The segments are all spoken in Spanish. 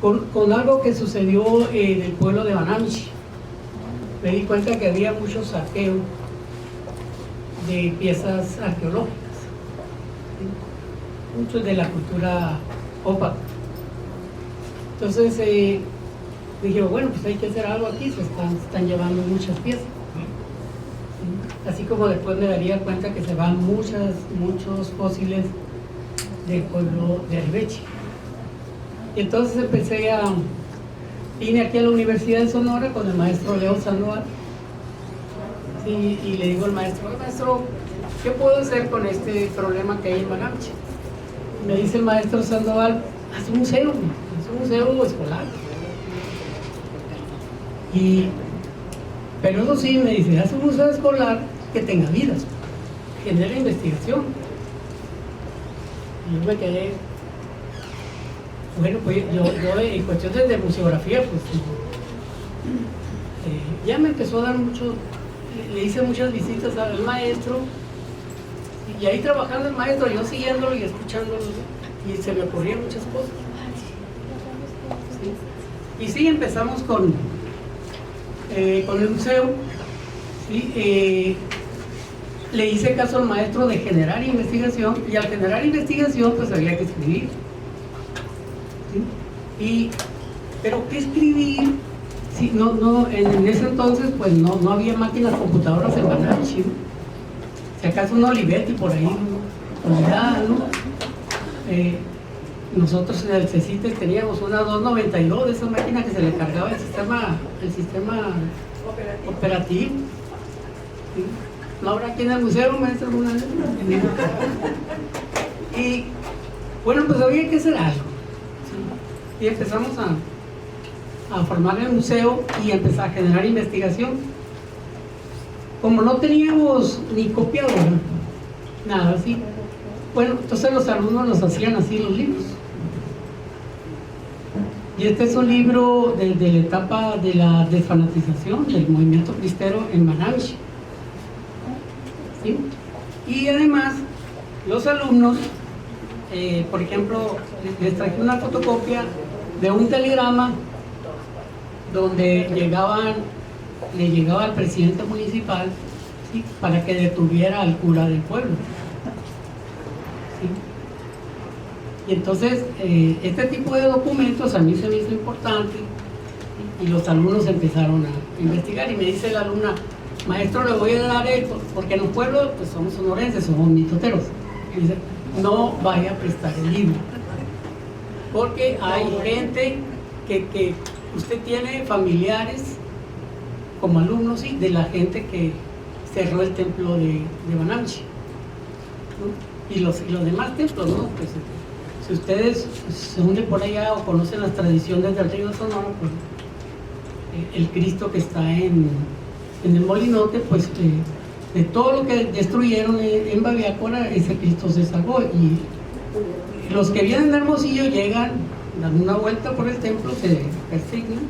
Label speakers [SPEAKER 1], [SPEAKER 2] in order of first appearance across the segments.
[SPEAKER 1] con algo que sucedió en el pueblo de Banamchi. Me di cuenta que había mucho saqueo de piezas arqueológicas, ¿sí? Mucho de la cultura ópata. Entonces dije, bueno, pues hay que hacer algo aquí, se están llevando muchas piezas, ¿sí? Así como después me daría cuenta que se van muchos fósiles del pueblo de Aribeche. Y entonces vine aquí a la Universidad de Sonora con el maestro Leo Sandoval, ¿sí? Y le digo al maestro, ¿qué puedo hacer con este problema que hay en Banamchi? Me dice el maestro Sandoval, haz un museo escolar. Pero eso sí, me dice, haz un museo escolar que tenga vida, genere investigación. Y yo me quedé, bueno, pues yo en cuestiones de museografía, pues ya me empezó a dar mucho, le hice muchas visitas al maestro, y ahí trabajando el maestro, yo siguiéndolo y escuchándolo, y se me ocurrían muchas cosas. ¿Sí? Y sí, empezamos con el museo, ¿sí? Le hice caso al maestro de generar investigación, y al generar investigación pues había que escribir, ¿sí? Pero ¿qué escribir? Sí, en ese entonces pues no había máquinas computadoras en Banamchi, ¿no? Si acaso un Olivetti por ahí, ¿no? Nosotros en el CECITES teníamos una 292 de esa máquina que se le cargaba el sistema operativo, ¿sí? No habrá aquí en el museo, maestro, alguna vez. Y bueno, pues había que hacer algo, ¿sí? Y empezamos a formar el museo y empezar a generar investigación. Como no teníamos ni copiadora, nada así, bueno, entonces los alumnos nos hacían así los libros. Y este es un libro de la etapa de la desfanatización del movimiento cristero en Banamchi, ¿sí? Y además, los alumnos, por ejemplo, les traje una fotocopia de un telegrama donde le llegaba al presidente municipal, ¿sí? Para que detuviera al cura del pueblo, ¿sí? Y entonces este tipo de documentos a mí se me hizo importante, ¿sí? Y los alumnos empezaron a investigar, y me dice la alumna, maestro, le voy a dar esto, porque en los pueblos pues somos sonorenses, somos mitoteros. Y dice, no vaya a prestar el libro, porque hay gente que usted tiene familiares como alumnos, ¿sí? De la gente que cerró el templo de Banamchi, ¿no? Y los demás templos, ¿no? Pues, si ustedes se unen por allá o conocen las tradiciones del río Sonora, pues el Cristo que está en el Molinote, pues de todo lo que destruyeron en Babiácora, ese Cristo se salvó. Y los que vienen de Hermosillo llegan, dan una vuelta por el templo, se persignan,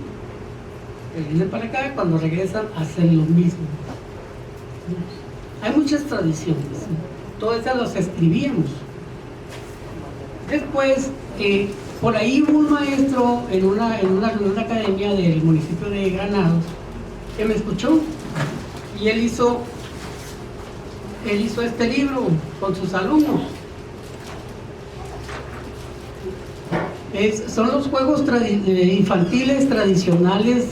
[SPEAKER 1] vienen para acá, cuando regresan hacen lo mismo. Hay muchas tradiciones, todas esas las escribíamos. Después, por ahí hubo un maestro en una academia del municipio de Granados que me escuchó, y él hizo este libro con sus alumnos. Son los juegos infantiles tradicionales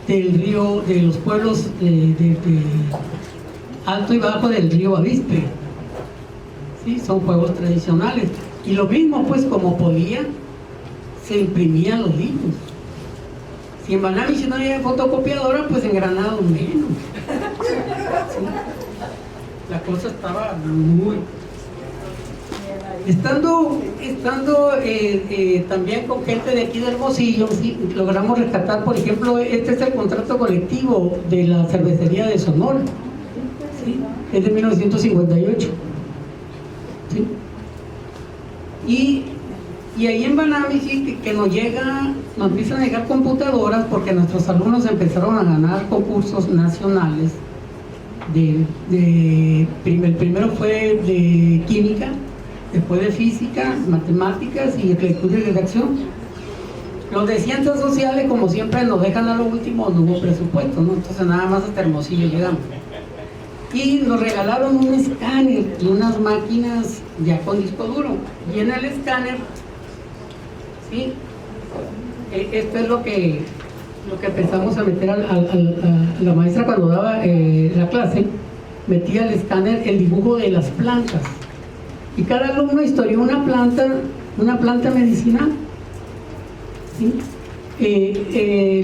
[SPEAKER 1] del río, de los pueblos de alto y bajo del río Bavispe, ¿sí? Son juegos tradicionales, y lo mismo, pues como podía, se imprimían los libros. Si en Banamchi no había fotocopiadora, pues en Granado menos, ¿sí? La cosa estaba muy... Estando también con gente de aquí de Hermosillo, ¿sí? Logramos rescatar, por ejemplo, este es el contrato colectivo de la cervecería de Sonora, ¿sí? Es de 1958, ¿sí? Y ahí en Banamchi que nos empiezan a llegar computadoras, porque nuestros alumnos empezaron a ganar concursos nacionales. El primero fue de química, después de física, matemáticas y lectura y redacción. Los de ciencias sociales, como siempre nos dejan a lo último, no hubo presupuesto, ¿no? Entonces nada más hasta Hermosillo llegamos. Y nos regalaron un escáner y unas máquinas ya con disco duro. Y en el escáner, ¿sí? Esto es lo que empezamos a meter a la maestra cuando daba la clase. Metía al escáner el dibujo de las plantas. Y cada alumno historió una planta medicinal. ¿Sí?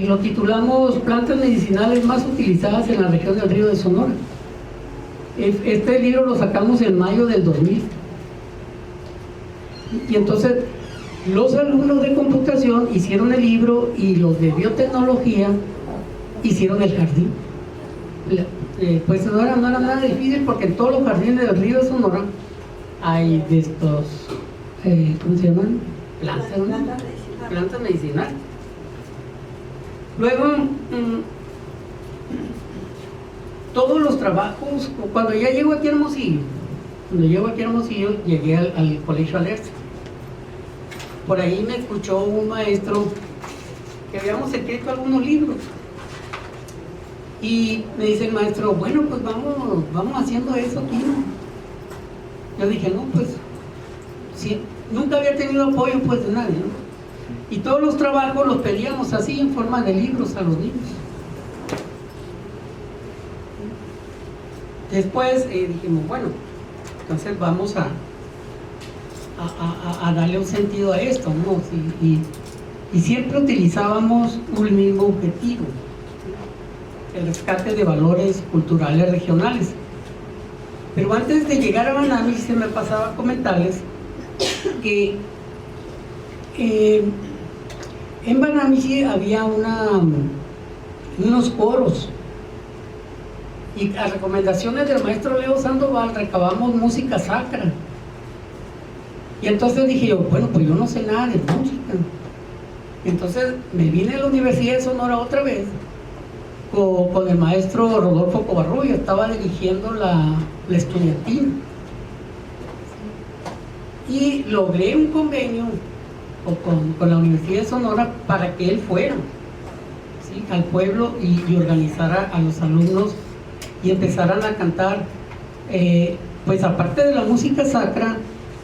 [SPEAKER 1] Lo titulamos Plantas medicinales más utilizadas en la región del Río de Sonora. Este libro lo sacamos en mayo del 2000. Y entonces los alumnos de computación hicieron el libro y los de biotecnología hicieron el jardín. Pues no era nada difícil, porque en todos los jardines del Río de Sonora hay de estos, ¿cómo se llaman? Plantas medicinales. Luego, todos los trabajos, cuando ya llego aquí a Hermosillo, llegué al Colegio Alerce. Por ahí me escuchó un maestro que habíamos escrito algunos libros. Y me dice el maestro, bueno, pues vamos haciendo eso aquí, ¿no? Yo dije, no, pues, sí, nunca había tenido apoyo pues de nadie, ¿no? Y todos los trabajos los pedíamos así en forma de libros a los niños. Después dijimos, bueno, entonces vamos a darle un sentido a esto, ¿no? Y siempre utilizábamos un mismo objetivo: el rescate de valores culturales regionales. Pero antes de llegar a Banami, se me pasaba a comentarles que en Banami había unos coros, y a recomendaciones del maestro Leo Sandoval recabamos música sacra. Y entonces dije yo, bueno, pues yo no sé nada de música. Entonces me vine a la Universidad de Sonora otra vez con el maestro Rodolfo Covarrubias. Estaba dirigiendo la estudiantina y logré un convenio con la Universidad de Sonora para que él fuera, ¿sí?, al pueblo y organizara a los alumnos y empezaran a cantar, pues aparte de la música sacra,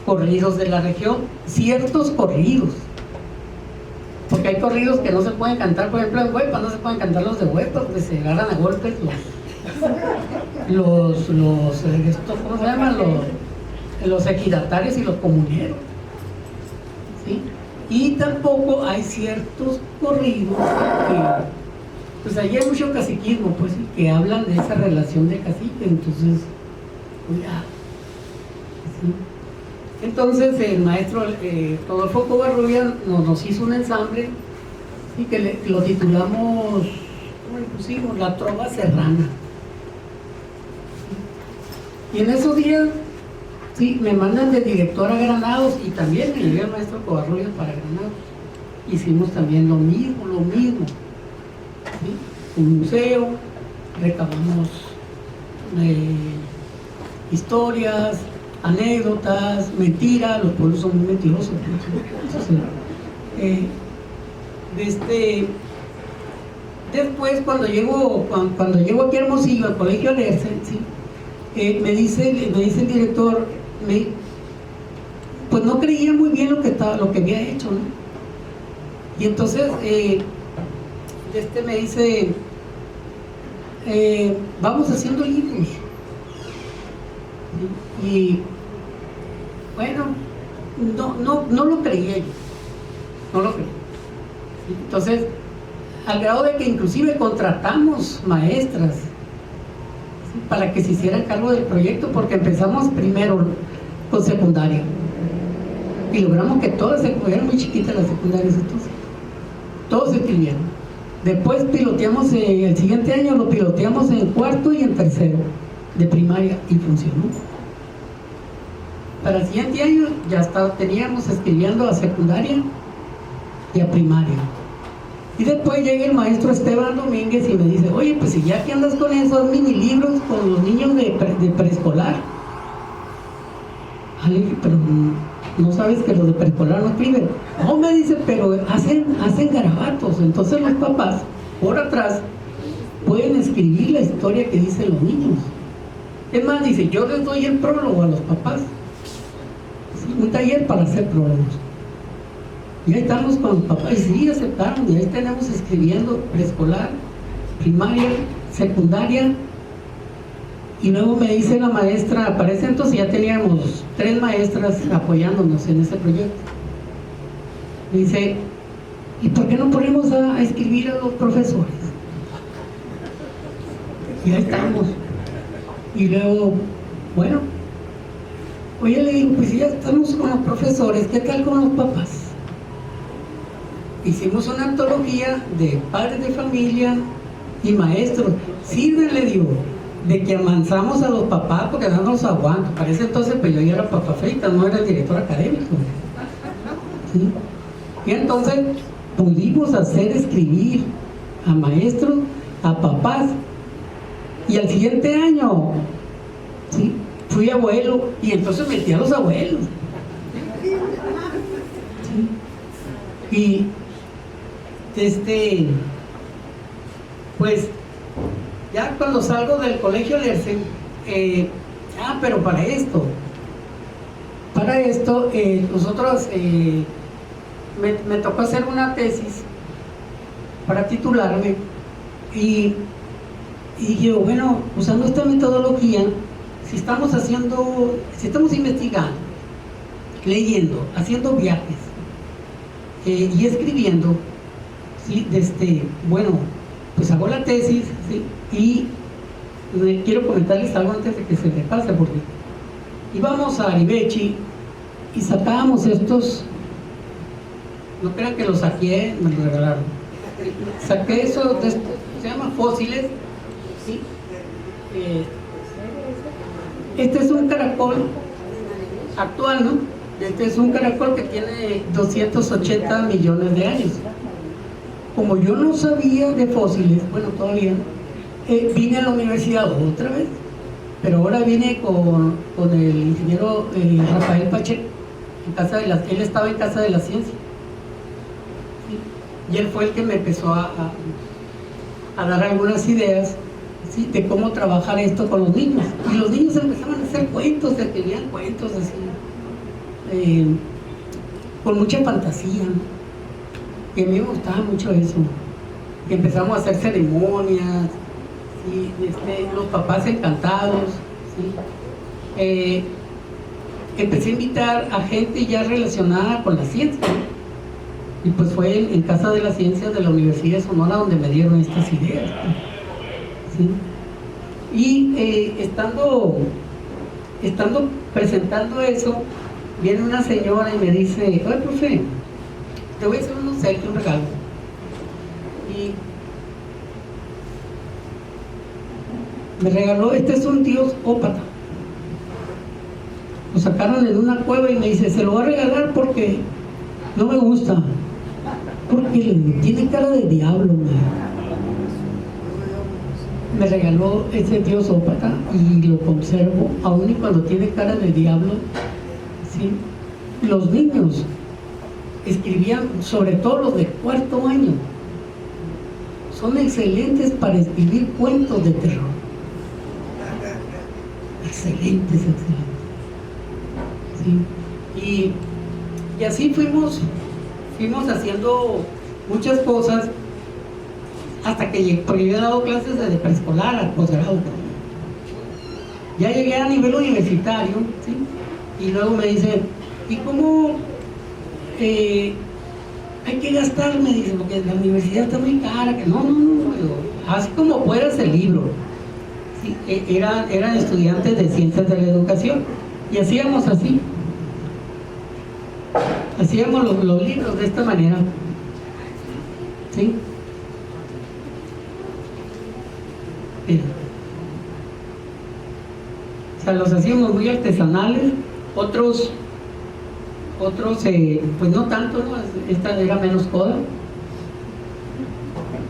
[SPEAKER 1] corridos de la región, ciertos corridos, porque hay corridos que no se pueden cantar. Por ejemplo, en Huepa no se pueden cantar los de Huepa, porque se agarran a golpes estos, ¿cómo se llaman? Los ejidatarios y los comuneros, ¿sí? Y tampoco hay ciertos corridos que, pues ahí hay mucho caciquismo, pues, que hablan de esa relación de cacique. Entonces, cuidado, ¿sí? Entonces el maestro Rodolfo Covarrubias nos hizo un ensamble, ¿sí?, que lo titulamos, ¿cómo le pusimos? La Trova Serrana. Y en esos días, sí, me mandan de director a Granados, y también me llevé al maestro Covarrubias para Granados. Hicimos también lo mismo, ¿sí? Un museo, recabamos historias, anécdotas, mentiras. Los pueblos son muy mentirosos. Después, cuando llego aquí a Hermosillo, al Colegio Alerce, ¿sí?, me dice el director, pues no creía muy bien lo que había hecho, ¿no? Y entonces me dice, vamos haciendo libros. Y bueno, no lo creía yo, no lo creía. Entonces, al grado de que inclusive contratamos maestras, ¿sí?, para que se hiciera cargo del proyecto, porque empezamos primero con secundaria y logramos que todas eran muy chiquitas las secundarias, entonces todos se inscribieron. Después piloteamos, el siguiente año lo piloteamos en cuarto y en tercero de primaria, y funcionó. Para el siguiente año ya teníamos escribiendo a secundaria y a primaria. Y después llega el maestro Esteban Domínguez y me dice, oye, pues si ya que andas con esos mini libros con los niños de preescolar. Ay, pero ¿no sabes que los de preescolar no escriben? No, me dice, pero hacen garabatos. Entonces los papás, por atrás, pueden escribir la historia que dicen los niños. Es más, dice, yo les doy el prólogo a los papás. Sí, un taller para hacer prólogos. Y ahí estamos con los papás, y sí, aceptaron, y ahí tenemos escribiendo preescolar, primaria, secundaria. Y luego me dice la maestra, para ese entonces ya teníamos 3 maestras apoyándonos en ese proyecto. Me dice, ¿y por qué no ponemos a escribir a los profesores? Y ahí estamos. Y luego, bueno, oye, le digo, pues ya estamos con los profesores, ¿qué tal con los papás? Hicimos una antología de padres de familia y maestros. Sirve, le digo, de que amansamos a los papás porque no nos aguanto. Para ese entonces pues yo ya era papa frita, no era el director académico. ¿Sí? Y entonces pudimos hacer escribir a maestros, a papás. Y al siguiente año, ¿sí?, fui abuelo y entonces metí a los abuelos. ¿Sí? Y pues ya cuando salgo del colegio le hacen, pero para esto nosotros me tocó hacer una tesis para titularme y yo, bueno, usando esta metodología, si estamos investigando, leyendo, haciendo viajes y escribiendo, ¿sí?, bueno, pues hago la tesis, ¿sí?, y quiero comentarles algo antes de que se me pase, porque íbamos a Aribechi y sacábamos estos, no crean que los saqué, me los regalaron, saqué esos, se llaman fósiles, ¿sí? Este es un caracol actual, ¿no? Este es un caracol que tiene 280 millones de años. Como yo no sabía de fósiles, bueno, todavía no, vine a la universidad otra vez, pero ahora vine con el ingeniero Rafael Pacheco, él estaba en Casa de la Ciencia, ¿sí? Y él fue el que me empezó a dar algunas ideas, ¿sí?, de cómo trabajar esto con los niños. Y los niños empezaban a hacer cuentos, escribían cuentos así, con mucha fantasía, ¿no? Y a mí me gustaba mucho eso. Y empezamos a hacer ceremonias, ¿sí?, los papás encantados, ¿sí? Empecé a invitar a gente ya relacionada con la ciencia, ¿no? Y pues fue en Casa de la Ciencia de la Universidad de Sonora donde me dieron estas ideas, ¿sí? Y estando presentando eso, viene una señora y me dice, oye, profe, te voy a hacer un obsequio, un regalo. Y me regaló, este es un dios ópata. Lo sacaron en una cueva y me dice, se lo voy a regalar porque no me gusta. Porque tiene cara de diablo, me regaló ese dios ópata y lo conservo, aún y cuando tiene cara de diablo, ¿sí? Los niños escribían, sobre todo los de 4º año, son excelentes para escribir cuentos de terror. Excelentes. ¿Sí? Y así fuimos haciendo muchas cosas hasta que llegué, porque yo he dado clases desde preescolar al posgrado. Ya llegué a nivel universitario, ¿sí? Y luego me dice, ¿y cómo hay que gastar? Me dice, porque la universidad está muy cara. Que no, haz como puedas el libro. ¿Sí? Eran estudiantes de ciencias de la educación y hacíamos así. Hacíamos los libros de esta manera, ¿sí? Mira. O sea, los hacíamos muy artesanales, otros pues no tanto, ¿no? Esta era menos coda.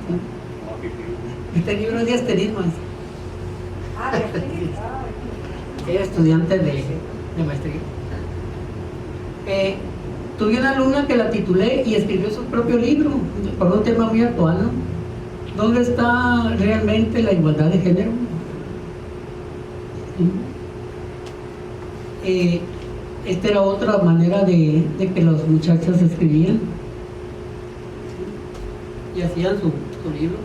[SPEAKER 1] ¿Sí? Este libro es de asterismo. Era estudiante de maestría. Tuve una alumna que la titulé y escribió su propio libro por un tema muy actual, ¿no? ¿Dónde está realmente la igualdad de género? ¿Sí? Esta era otra manera de que los muchachos escribían, ¿sí? Y hacían su libro.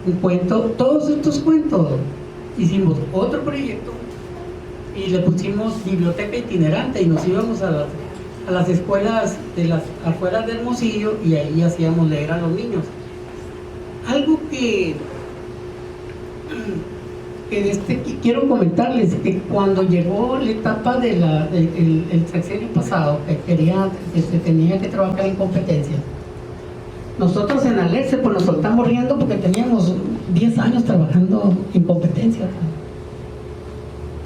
[SPEAKER 1] Un cuento, todos estos cuentos. Hicimos otro proyecto y le pusimos biblioteca itinerante y nos íbamos a las escuelas de las afueras de Hermosillo y ahí hacíamos leer a los niños. Algo que quiero comentarles, que cuando llegó la etapa del sexenio pasado, que se tenía que trabajar en competencias, nosotros en Alerce pues nos soltamos riendo porque teníamos 10 años trabajando en competencias,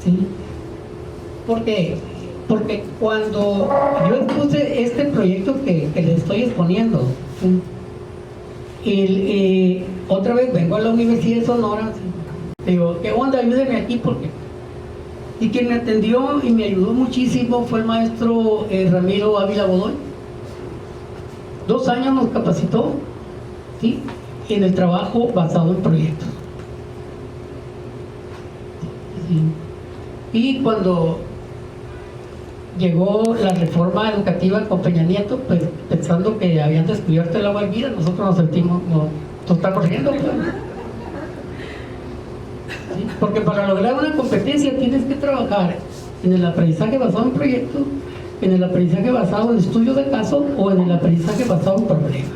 [SPEAKER 1] ¿sí? Porque cuando yo expuse este proyecto que les estoy exponiendo, ¿sí? Otra vez vengo a la Universidad de Sonora, ¿sí? Digo, ¿qué onda? Ayúdenme aquí porque... Y quien me atendió y me ayudó muchísimo fue el maestro Ramiro Ávila Godoy. 2 años nos capacitó, ¿sí? En el trabajo basado en proyectos. ¿Sí? Y cuando llegó la reforma educativa con Peña Nieto, pues pensando que habían descubierto el agua hervida, nosotros nos sentimos, nos está corriendo, pues. ¿Sí? Porque para lograr una competencia tienes que trabajar en el aprendizaje basado en proyectos, en el aprendizaje basado en estudio de caso o en el aprendizaje basado en problema.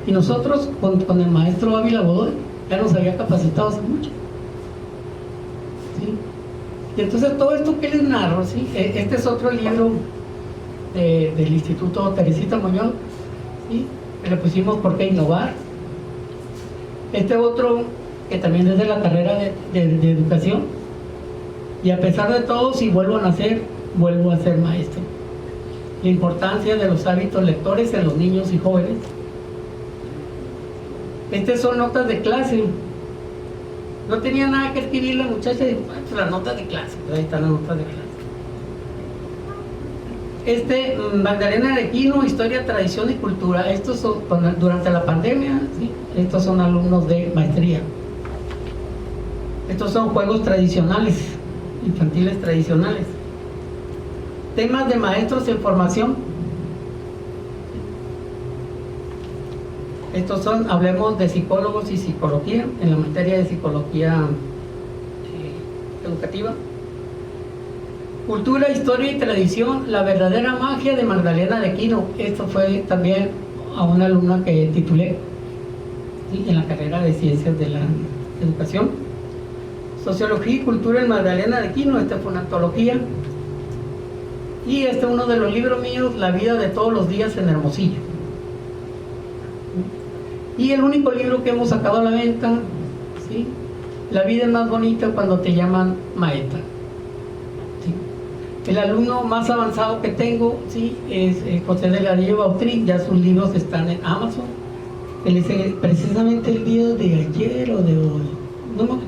[SPEAKER 1] Y nosotros con el maestro Ávila Godoy ya nos había capacitado hace mucho, ¿sí? Y entonces todo esto que les narro, ¿sí? Este es otro libro del Instituto Teresita Muñoz, ¿sí? Que le pusimos ¿Por qué innovar? Este otro que también es de la carrera de educación, y a pesar de todo, si vuelvo a nacer, vuelvo a ser maestro. La importancia de los hábitos lectores en los niños y jóvenes. Estas son notas de clase. No tenía nada que escribir la muchacha y dijo, pues las notas de clase. Ahí están las notas de clase. Magdalena Arequino, Historia, Tradición y Cultura. Estos son durante la pandemia, ¿sí? Estos son alumnos de maestría. Estos son juegos tradicionales, infantiles tradicionales. Temas de maestros en formación. Estos son, hablemos de psicólogos y psicología, en la materia de psicología educativa. Cultura, historia y tradición, la verdadera magia de Magdalena Arequino. Esto fue también a una alumna que titulé, ¿sí? En la carrera de Ciencias de la Educación. Sociología y cultura en Magdalena Arequino, esta fue una antología. Y este es uno de los libros míos, La vida de todos los días en Hermosillo. Y el único libro que hemos sacado a la venta, ¿sí? La vida es más bonita cuando te llaman maestra. ¿Sí? El alumno más avanzado que tengo, ¿sí? Es José Delgadillo Bautrín, ya sus libros están en Amazon. Él dice, precisamente el día de ayer o de hoy,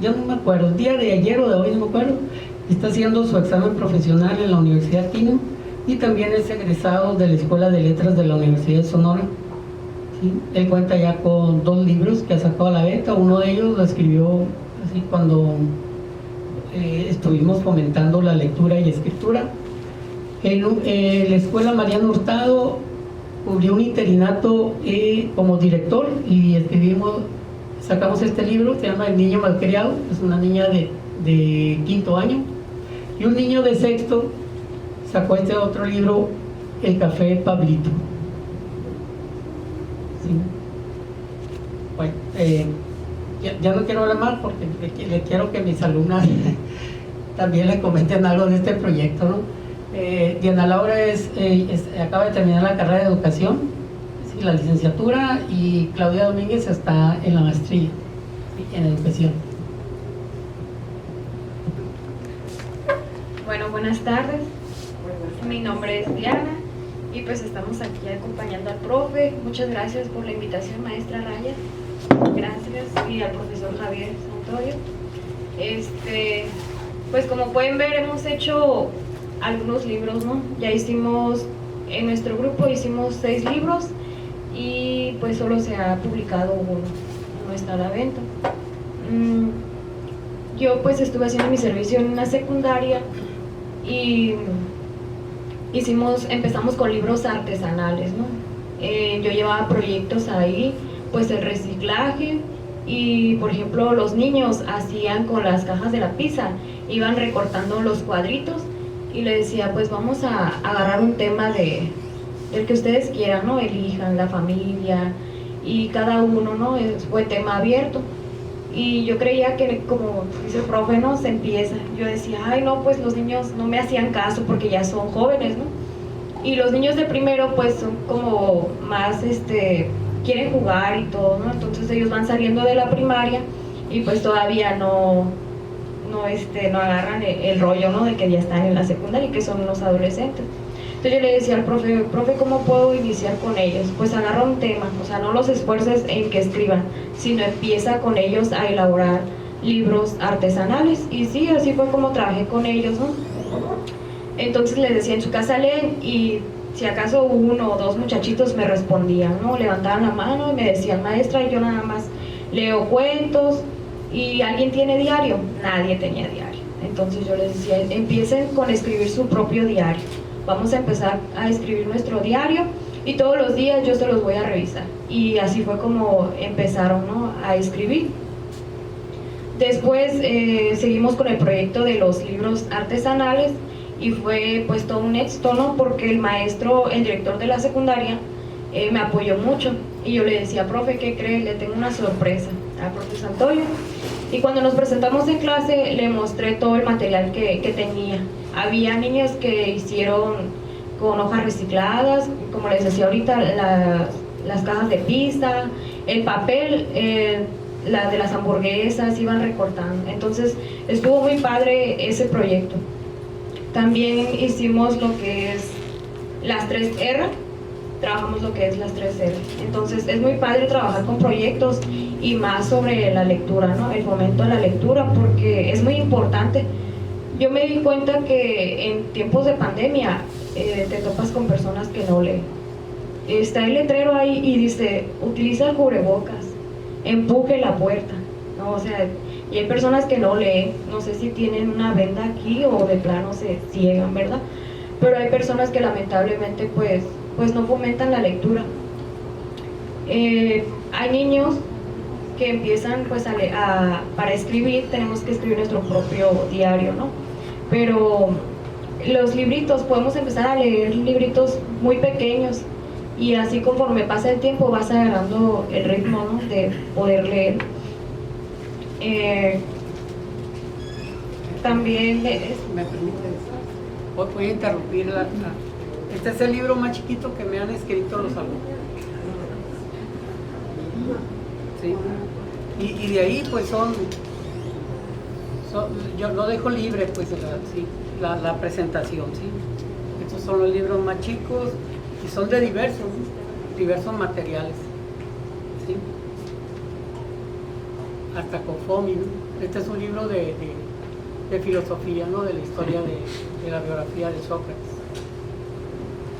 [SPEAKER 1] ya no me acuerdo, el día de ayer o de hoy no me acuerdo, está haciendo su examen profesional en la Universidad Tino y también es egresado de la Escuela de Letras de la Universidad de Sonora. ¿Sí? Él cuenta ya con 2 libros que ha sacado a la venta. Uno de ellos lo escribió así cuando estuvimos fomentando la lectura y escritura. En la Escuela Mariano Hurtado cubrió un interinato como director y sacamos este libro, se llama El niño malcriado. Es una niña de 5º año, y un niño de 6º sacó este otro libro, El café Pablito. ¿Sí? Bueno, ya no quiero hablar más porque le quiero que mis alumnas también le comenten algo de este proyecto, ¿no? Diana Laura acaba de terminar la carrera de educación, ¿sí? La licenciatura, y Claudia Domínguez está en la maestría, ¿sí? En educación.
[SPEAKER 2] Bueno, buenas tardes. Mi nombre es Diana y pues estamos aquí acompañando al profe. Muchas gracias por la invitación, maestra Raya. Gracias, y al profesor Javier Santorio. Pues como pueden ver, hemos hecho algunos libros, ¿no? Ya hicimos, en nuestro grupo hicimos 6 libros y pues solo se ha publicado uno, no está a la venta. Yo pues estuve haciendo mi servicio en una secundaria y empezamos con libros artesanales, ¿no? Yo llevaba proyectos ahí, pues el reciclaje y por ejemplo los niños hacían con las cajas de la pizza, iban recortando los cuadritos y le decía pues vamos a agarrar un tema del que ustedes quieran, ¿no? Elijan la familia y cada uno, ¿no? Fue tema abierto. Y yo creía que, como dice el profe, ¿no? Se empieza. Yo decía, ay, no, pues los niños no me hacían caso porque ya son jóvenes, ¿no? Y los niños de primero, pues, son como más, quieren jugar y todo, ¿no? Entonces ellos van saliendo de la primaria y pues todavía no agarran el rollo, ¿no? De que ya están en la secundaria y que son los adolescentes. Entonces yo le decía al profe, ¿cómo puedo iniciar con ellos? Pues agarra un tema, o sea, no los esfuerces en que escriban, sino empieza con ellos a elaborar libros artesanales. Y sí, así fue como trabajé con ellos, ¿no? Entonces les decía, en su casa leen, y si acaso 1 o 2 muchachitos me respondían, ¿no? Levantaban la mano y me decían, maestra, y yo nada más leo cuentos. ¿Y alguien tiene diario? Nadie tenía diario. Entonces yo les decía, empiecen con escribir su propio diario. Vamos a empezar a escribir nuestro diario y todos los días yo se los voy a revisar. Y así fue como empezaron, ¿no? A escribir. Después seguimos con el proyecto de los libros artesanales y fue pues todo un éxito, ¿no? Porque el maestro, el director de la secundaria, me apoyó mucho. Y yo le decía, profe, ¿qué cree? Le tengo una sorpresa al profe Santoyo. Y cuando nos presentamos en clase, le mostré todo el material que tenía. Había niños que hicieron con hojas recicladas, como les decía ahorita, las cajas de pizza, el papel, la de las hamburguesas, iban recortando. Entonces, estuvo muy padre ese proyecto. También hicimos lo que es las 3R, trabajamos lo que es las 3R. Entonces es muy padre trabajar con proyectos y más sobre la lectura, ¿no? El fomento de la lectura, porque es muy importante. Yo me di cuenta que en tiempos de pandemia te topas con personas que no leen. Está el letrero ahí y dice, utiliza el cubrebocas, empuje la puerta, ¿no? O sea, y hay personas que no leen, no sé si tienen una venda aquí o de plano se ciegan, ¿verdad? Pero hay personas que lamentablemente pues no fomentan la lectura. Hay niños que empiezan pues para escribir, tenemos que escribir nuestro propio diario, ¿no? Pero los libritos, podemos empezar a leer libritos muy pequeños y así conforme pasa el tiempo vas agarrando el ritmo, ¿no? De poder leer. También
[SPEAKER 1] ¿Me permites? Voy a interrumpir este es el libro más chiquito que me han escrito los alumnos. ¿Sí? Y de ahí pues yo lo dejo libre pues la presentación, ¿sí? Estos son los libros más chicos y son de diversos materiales, ¿sí? Hasta Cofomi, ¿no? Este es un libro de filosofía, ¿no? De la historia de la biografía de Sócrates.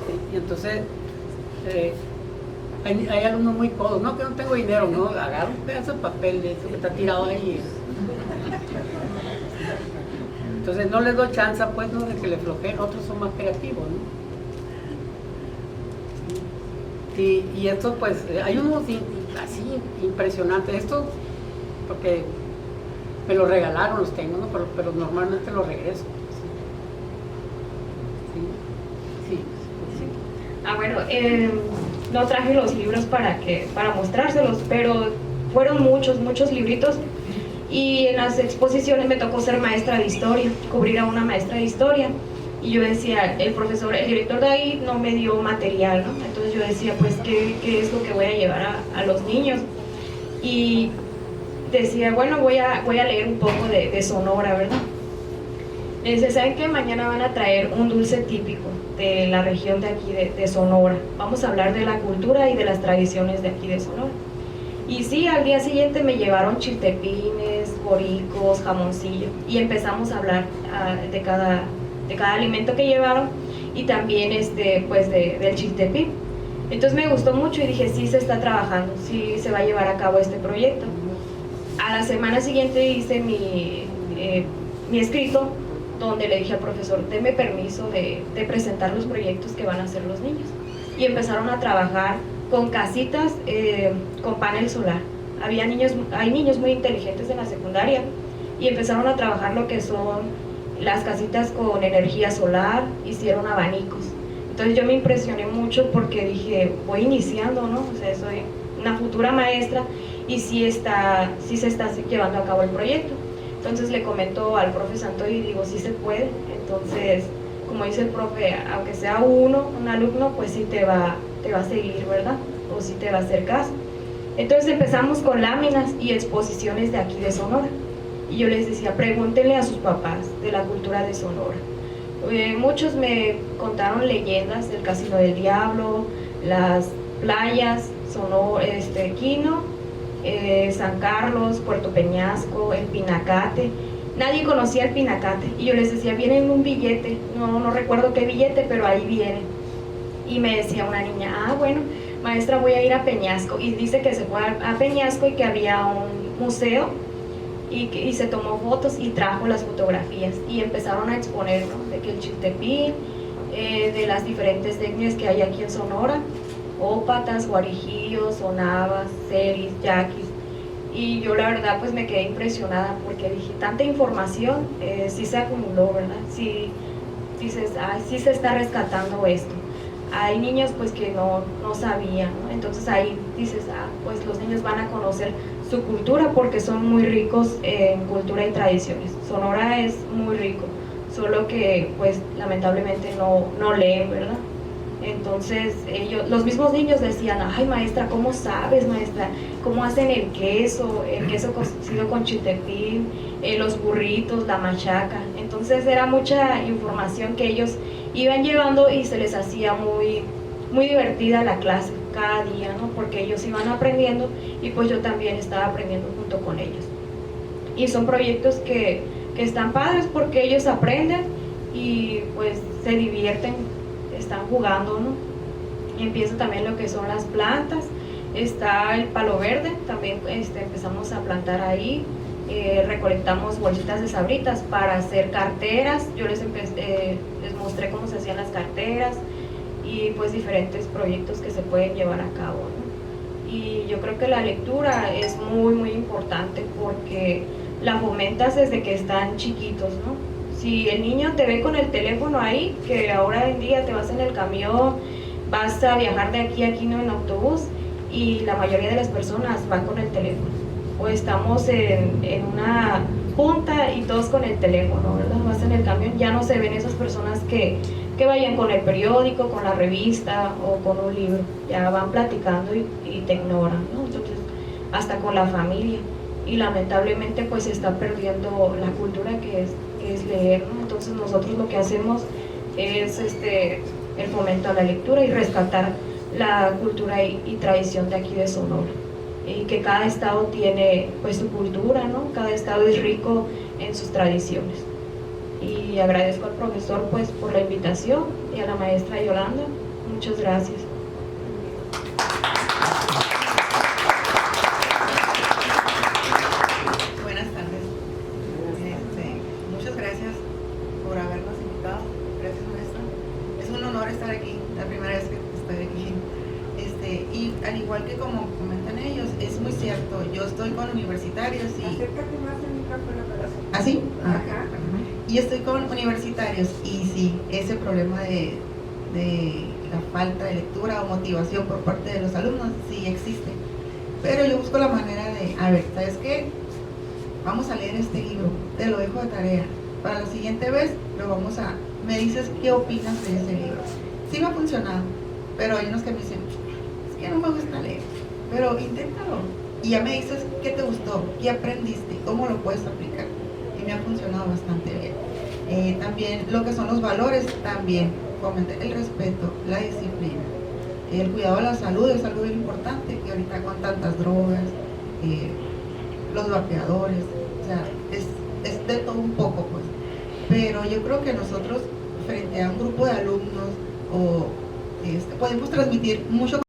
[SPEAKER 1] ¿Sí? Y entonces hay alumnos muy codos, no, que no tengo dinero, no, agarro un pedazo de papel de eso que está tirado ahí. Entonces no les doy chance pues, ¿no? De que le flojeen, otros son más creativos, ¿no? Y esto pues, hay unos así impresionantes, esto porque me lo regalaron, los tengo, ¿no? Pero normalmente los regreso. Sí.
[SPEAKER 2] Bueno, no traje los libros para mostrárselos, pero fueron muchos libritos. Y en las exposiciones me tocó ser maestra de historia, cubrir a una maestra de historia. Y yo decía, el director de ahí no me dio material, ¿no? Entonces yo decía, pues, ¿qué es lo que voy a llevar a los niños? Y decía, bueno, voy a leer un poco de Sonora, ¿verdad? Le decía, ¿saben qué? Mañana van a traer un dulce típico de la región de aquí, de Sonora. Vamos a hablar de la cultura y de las tradiciones de aquí de Sonora. Y sí, al día siguiente me llevaron chiltepines, boricos, jamoncillo, y empezamos a hablar de cada alimento que llevaron, y también pues del chiltepín. Entonces me gustó mucho y dije, sí se está trabajando, sí se va a llevar a cabo este proyecto. A la semana siguiente hice mi escrito, donde le dije al profesor, deme permiso de presentar los proyectos que van a hacer los niños. Y empezaron a trabajar con casitas con panel solar. Hay niños muy inteligentes en la secundaria y empezaron a trabajar lo que son las casitas con energía solar, hicieron abanicos. Entonces yo me impresioné mucho porque dije, voy iniciando, ¿no? O sea, soy una futura maestra y sí se está llevando a cabo el proyecto. Entonces le comento al profe Santoy y digo, sí se puede. Entonces, como dice el profe, aunque sea un alumno, pues sí te va a seguir, ¿verdad? O sí te va a hacer caso. Entonces empezamos con láminas y exposiciones de aquí de Sonora. Y yo les decía, pregúntenle a sus papás de la cultura de Sonora. Muchos me contaron leyendas del Casino del Diablo, las playas, Quino, San Carlos, Puerto Peñasco, el Pinacate. Nadie conocía el Pinacate y yo les decía, viene en un billete, no recuerdo qué billete, pero ahí viene. Y me decía una niña, bueno, maestra, voy a ir a Peñasco. Y dice que se fue a Peñasco y que había un museo y se tomó fotos y trajo las fotografías y empezaron a exponer, ¿no? De que el chiltepín, de las diferentes etnias que hay aquí en Sonora, ópatas, guarijillos, onavas, seris, yaquis. Y yo la verdad pues me quedé impresionada porque dije, tanta información, sí se acumuló, ¿verdad? Sí, dices, sí se está rescatando esto. Hay niños pues que no sabían, ¿no? Entonces ahí dices, pues los niños van a conocer su cultura porque son muy ricos en cultura y tradiciones. Sonora es muy rico, solo que pues lamentablemente no leen, ¿verdad? Entonces los mismos niños decían, ay maestra, ¿cómo sabes, maestra? ¿Cómo hacen el queso cocido con chiltepín, los burritos, la machaca? Entonces era mucha información que ellos iban llevando y se les hacía muy, muy divertida la clase cada día, ¿no? Porque ellos iban aprendiendo y pues yo también estaba aprendiendo junto con ellos. Y son proyectos que están padres porque ellos aprenden y pues se divierten, están jugando, ¿no? Y empieza también lo que son las plantas, está el palo verde, también empezamos a plantar ahí, recolectamos bolsitas de sabritas para hacer carteras, yo les mostré cómo se hacían las carteras y pues diferentes proyectos que se pueden llevar a cabo, ¿no? Y yo creo que la lectura es muy muy importante porque la fomentas desde que están chiquitos, ¿no? Si el niño te ve con el teléfono ahí, que ahora en día te vas en el camión, vas a viajar de aquí a aquí, ¿no? En autobús, y la mayoría de las personas van con el teléfono. O estamos en una junta y todos con el teléfono, ¿verdad? Vas en el camión, ya no se ven esas personas que vayan con el periódico, con la revista o con un libro. Ya van platicando y te ignoran, ¿no? Entonces, hasta con la familia. Y lamentablemente pues se está perdiendo la cultura que es leer, ¿no? Entonces nosotros lo que hacemos es el fomento a la lectura y rescatar la cultura y tradición de aquí de Sonora, y que cada estado tiene pues su cultura, ¿no? Cada estado es rico en sus tradiciones. Y agradezco al profesor pues por la invitación y a la maestra Yolanda, muchas gracias.
[SPEAKER 3] Al igual que como comentan ellos, es muy cierto, yo estoy con universitarios y... Acércate más al micrófono para hacer. ¿Ah, sí? Ajá. Y estoy con universitarios y sí, ese problema de la falta de lectura o motivación por parte de los alumnos sí existe. Pero yo busco la manera de, a ver, ¿sabes qué? Vamos a leer este libro, te lo dejo de tarea. Para la siguiente vez me dices qué opinas de ese libro. Sí me ha funcionado, pero hay unos que me dicen, que no me gusta leer, pero inténtalo y ya me dices qué te gustó, qué aprendiste, cómo lo puedes aplicar, y me ha funcionado bastante bien. También lo que son los valores, también fomentar el respeto, la disciplina, el cuidado de la salud es algo bien importante, que ahorita con tantas drogas, los vapeadores, o sea, es de todo un poco pues, pero yo creo que nosotros frente a un grupo de alumnos o podemos transmitir mucho